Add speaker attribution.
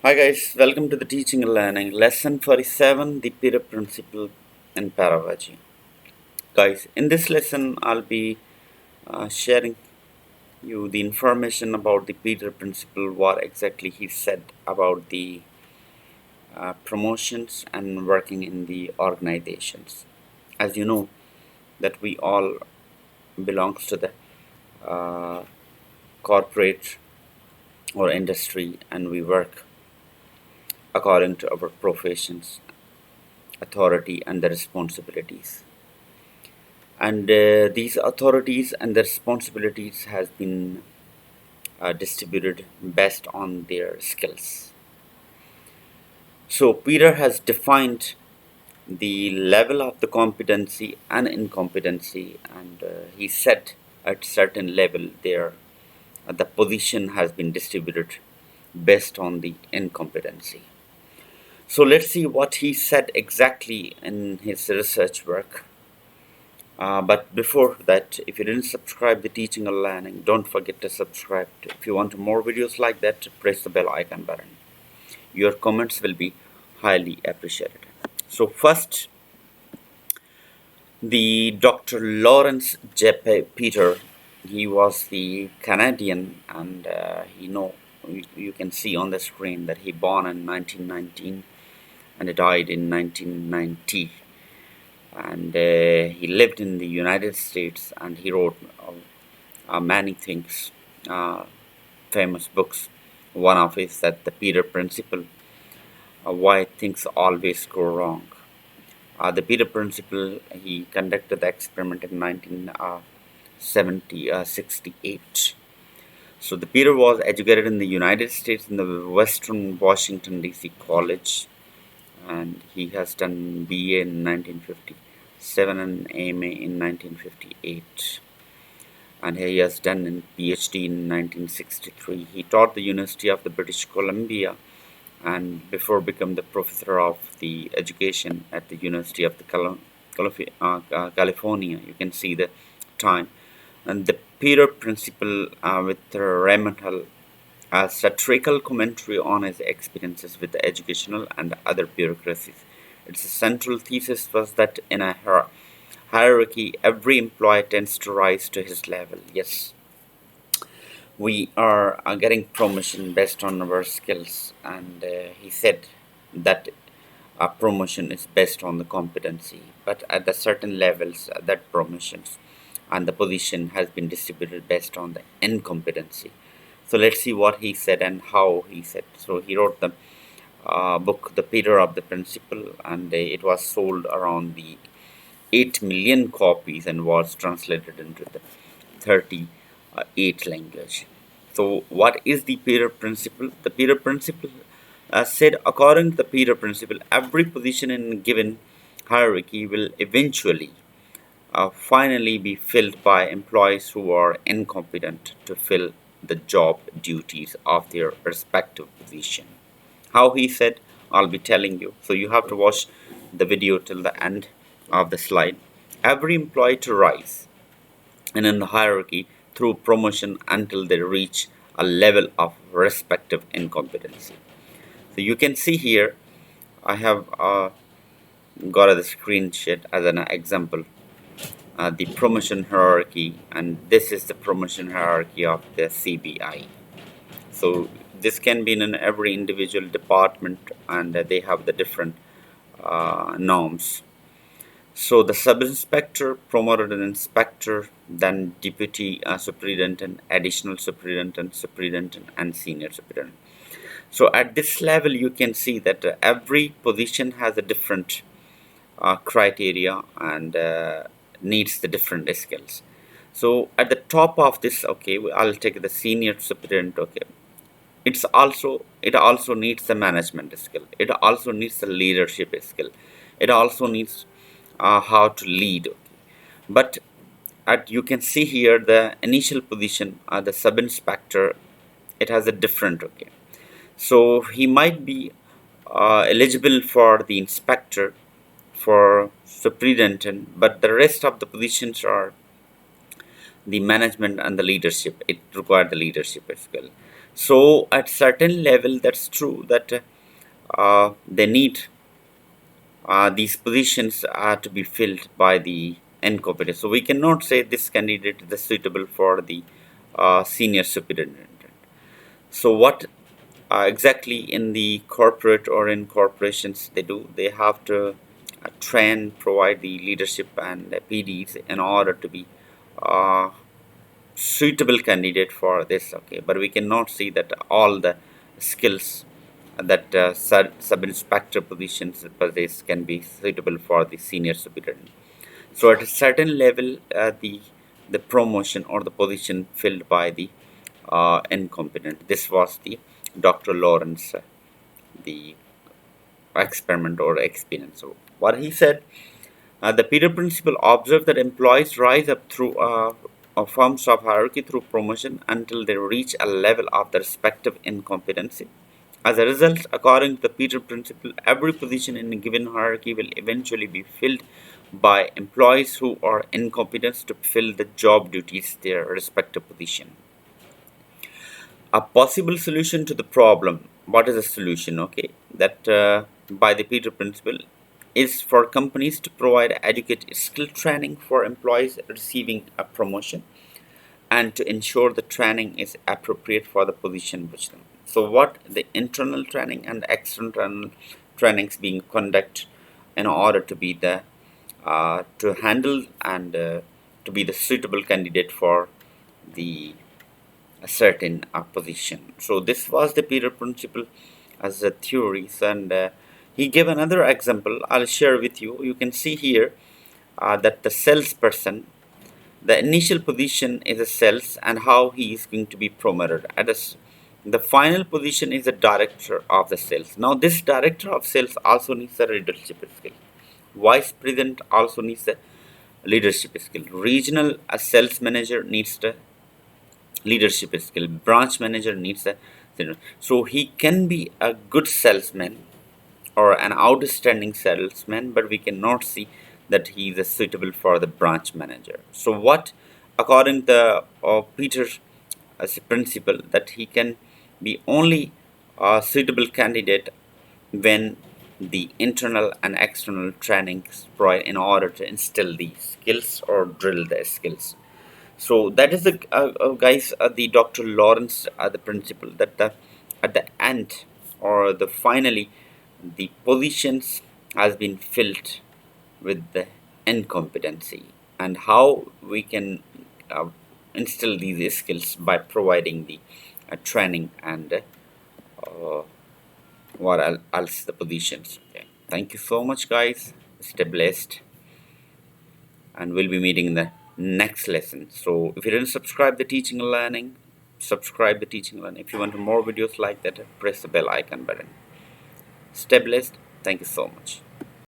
Speaker 1: Hi guys, welcome to the Teaching and Learning Lesson 47, the Peter Principle in Pedagogy. Guys, in this lesson I'll be sharing you the information about the Peter Principle, what exactly he said about the promotions and working in the organizations. As you know that we all belongs to the uh, corporate or industry, and we work according to our professions, authority and the responsibilities. And these authorities and the responsibilities has been distributed based on their skills. So Peter has defined the level of the competency and incompetency, and he said at certain level there the position has been distributed based on the incompetency. So let's see what he said exactly in his research work. But before that, if you didn't subscribe to Teaching or Learning, don't forget to subscribe. If you want more videos like that, press the bell icon button. Your comments will be highly appreciated. So first, the Dr. Lawrence J. Peter, he was the Canadian, and you can see on the screen that he born in 1919 and he died in 1990. And he lived in the United States, and he wrote many things, famous books. One of it is that the Peter Principle, why things always go wrong. The Peter Principle, he conducted the experiment in 1968. So the Peter was educated in the United States in the Western Washington DC College, and he has done BA in 1957 and MA in 1958, and he has done a PhD in 1963. He taught the University of the British Columbia, and before become the professor of the education at the University of the California. You can see the time. And the Peter Principle with Raymond Hull, a satirical commentary on his experiences with the educational and other bureaucracies. Its central thesis was that in a hierarchy, every employee tends to rise to his level. Yes, we are getting promotion based on our skills, and he said that a promotion is based on the competency, but at the certain levels, that promotions and the position has been distributed based on the incompetency. So let's see what he said and how he said. So he wrote the book, The Peter of the Principle, and it was sold around the 8 million copies and was translated into the 38 language. So what is the Peter Principle? The Peter Principle said, according to the Peter Principle, every position in a given hierarchy will eventually finally be filled by employees who are incompetent to fill the job duties of their respective position. How he said, I'll be telling you. So you have to watch the video till the end of the slide. Every employee to rise and in the hierarchy through promotion until they reach a level of respective incompetency. So you can see here, I have got a screenshot as an example. The promotion hierarchy, and this is the promotion hierarchy of the CBI. So this can be in every individual department, and they have the different norms. So the sub-inspector promoted an inspector, then deputy superintendent, additional superintendent, superintendent, and senior superintendent. So at this level, you can see that every position has a different criteria and needs the different skills. So at the top of this, okay, I'll take the senior superintendent. Okay, it also needs the management skill. It also needs the leadership skill. It also needs how to lead. Okay. But you can see here the initial position, the sub inspector, it has a different. Okay, so he might be eligible for the inspector, for superintendent, but the rest of the positions are the management and the leadership. It required the leadership skill. So at certain level, that's true that they need these positions are to be filled by the incompetent. So we cannot say this candidate is suitable for the senior superintendent. So what exactly in the corporate or in corporations they do? They have to train, provide the leadership and PDs in order to be uh, suitable candidate for this. Okay, but we cannot see that all the skills that sub-inspector positions possess can be suitable for the senior superintendent. So at a certain level, the promotion or the position filled by the incompetent. This was the Dr. Lawrence, the experiment or experience. So what he said, the Peter Principle observed that employees rise up through a forms of hierarchy through promotion until they reach a level of their respective incompetency. As a result, according to the Peter Principle, every position in a given hierarchy will eventually be filled by employees who are incompetent to fill the job duties their respective position. A possible solution to the problem, what is a solution? Okay, that by the Peter Principle is for companies to provide adequate skill training for employees receiving a promotion and to ensure the training is appropriate for the position which them. So what the internal training and external trainings being conducted in order to be the to handle and to be the suitable candidate for the a certain position. So this was the Peter Principle as a theories, and he gave another example. I'll share with you. You can see here that the salesperson, the initial position is a sales, and how he is going to be promoted. The final position is the director of the sales. Now this director of sales also needs a leadership skill. Vice president also needs a leadership skill. Regional sales manager needs the leadership skill. Branch manager needs a, so he can be a good salesman or an outstanding salesman, but we cannot see that he is suitable for the branch manager. So what, according to Peter as a principle, that he can be only a suitable candidate when the internal and external trainings provide in order to instill the skills or drill the skills. So that is the guys, the Dr. Lawrence, the principle that at the end or the finally the positions has been filled with the incompetency, and how we can instill these skills by providing the training and what else the positions. Okay. Thank you so much, guys. Stay blessed, and we'll be meeting in the next lesson. So if you didn't subscribe the teaching and learning, subscribe the teaching and learning. If you want more videos like that, press the bell icon button. Stay blessed. Thank you so much.